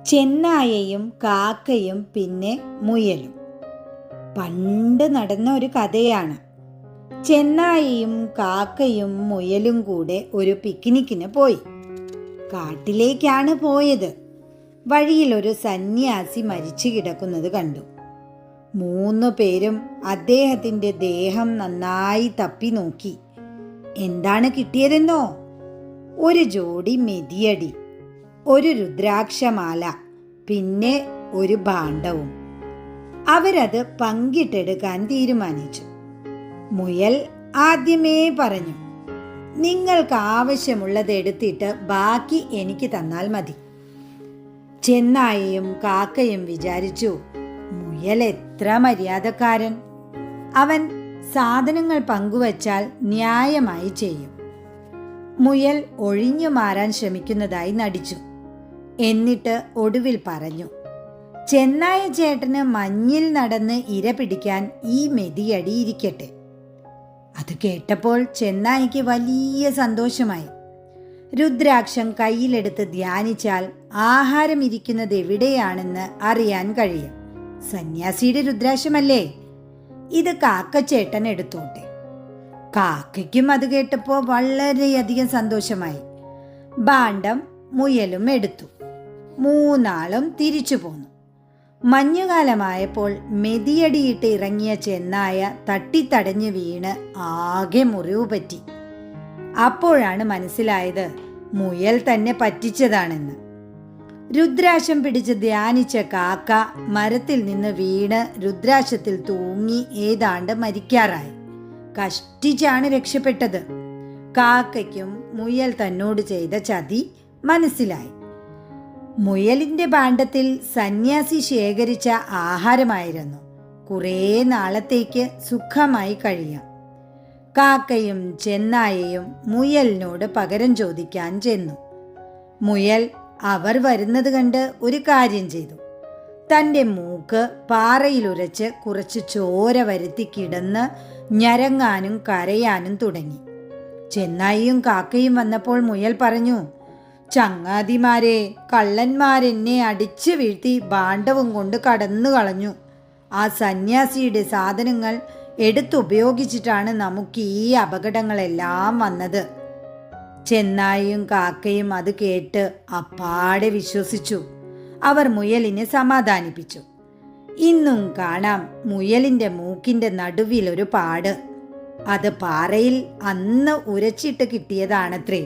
ചെന്നായയും കാക്കയും പിന്നെ മുയലും. പണ്ട് നടന്ന ഒരു കഥയാണ്. ചെന്നായയും കാക്കയും മുയലും കൂടെ ഒരു പിക്നിക്കിന് പോയി. കാട്ടിലേക്കാണ് പോയത്. വഴിയിൽ ഒരു സന്യാസി മരിച്ചു കിടക്കുന്നത് കണ്ടു. 3 പേരും അദ്ദേഹത്തിൻ്റെ ദേഹം നന്നായി തപ്പി നോക്കി. എന്താണ് കിട്ടിയതെന്നോ? ഒരു ജോഡി മെതിയടി, ഒരു രുദ്രാക്ഷമാല, പിന്നെ ഒരു ഭാണ്ഡവും. അവരത് പങ്കിട്ടെടുക്കാൻ തീരുമാനിച്ചു. മുയൽ ആദ്യമേ പറഞ്ഞു, നിങ്ങൾക്ക് ആവശ്യമുള്ളത് എടുത്തിട്ട് ബാക്കി എനിക്ക് തന്നാൽ മതി. ചെന്നായയും കാക്കയും വിചാരിച്ചു, മുയൽ എത്ര മര്യാദക്കാരൻ, അവൻ സാധനങ്ങൾ പങ്കുവച്ചാൽ ന്യായമായി ചെയ്യും. മുയൽ ഒഴിഞ്ഞു മാറാൻ ശ്രമിക്കുന്നതായി നടിച്ചു. എന്നിട്ട് ഒടുവിൽ പറഞ്ഞു, ചെന്നായ ചേട്ടന് മഞ്ഞിൽ നടന്ന് ഇര പിടിക്കാൻ ഈ മെതിയടി ഇരിക്കട്ടെ. അത് കേട്ടപ്പോൾ ചെന്നായ്ക്ക് വലിയ സന്തോഷമായി. രുദ്രാക്ഷം കയ്യിലെടുത്ത് ധ്യാനിച്ചാൽ ആഹാരം ഇരിക്കുന്നത് എവിടെയാണെന്ന് അറിയാൻ കഴിയും. സന്യാസിയുടെ രുദ്രാക്ഷമല്ലേ, ഇത് കാക്കച്ചേട്ടൻ എടുത്തോട്ടെ. കാക്കയ്ക്കും അത് കേട്ടപ്പോൾ വളരെയധികം സന്തോഷമായി. ഭാണ്ഡം മുയലും എടുത്തു. 3 ആളും തിരിച്ചു പോന്നു. മഞ്ഞുകാലമായപ്പോൾ മെതിയടിയിട്ട് ഇറങ്ങിയ ചെന്നായ തട്ടിത്തടഞ്ഞു വീണ് ആകെ മുറിവ് പറ്റി. അപ്പോഴാണ് മനസ്സിലായത് മുയൽ തന്നെ പറ്റിച്ചതാണെന്ന്. രുദ്രാക്ഷം പിടിച്ച് ധ്യാനിച്ച കാക്ക മരത്തിൽ നിന്ന് വീണ് രുദ്രാക്ഷത്തിൽ തൂങ്ങി ഏതാണ്ട് മരിക്കാറായി. കഷ്ടിച്ചാണ് രക്ഷപ്പെട്ടത്. കാക്കയ്ക്കും മുയൽ തന്നോട് ചെയ്ത ചതി മനസ്സിലായി. മുയലിന്റെ ഭാണ്ഡത്തിൽ സന്യാസി ശേഖരിച്ച ആഹാരമായിരുന്നു. കുറേ നാളത്തേക്ക് സുഖമായി കഴിയാം. കാക്കയും ചെന്നായയും മുയലിനോട് പകരം ചോദിക്കാൻ ചെന്നു. മുയൽ അവർ വരുന്നത് കണ്ട് ഒരു കാര്യം ചെയ്തു. തൻ്റെ മൂക്ക് പാറയിലുരച്ച് കുറച്ച് ചോര വരുത്തി കിടന്ന് ഞരങ്ങാനും കരയാനും തുടങ്ങി. ചെന്നായിയും കാക്കയും വന്നപ്പോൾ മുയൽ പറഞ്ഞു, ചങ്ങാതിമാരെ, കള്ളന്മാരെന്നെ അടിച്ചു വീഴ്ത്തി ഭാണ്ഡവും കൊണ്ട് കടന്നു കളഞ്ഞു. ആ സന്യാസിയുടെ സാധനങ്ങൾ എടുത്തുപയോഗിച്ചിട്ടാണ് നമുക്ക് ഈ അപകടങ്ങളെല്ലാം വന്നത്. ചെന്നായിയും കാക്കയും അത് കേട്ട് അപ്പാടെ വിശ്വസിച്ചു. അവർ മുയലിനെ സമാധാനിപ്പിച്ചു. ഇന്നും കാണാം മുയലിൻ്റെ മൂക്കിൻ്റെ നടുവിലൊരു പാട്. അത് പാറയിൽ അന്ന് ഉരച്ചിട്ട് കിട്ടിയതാണത്രേ.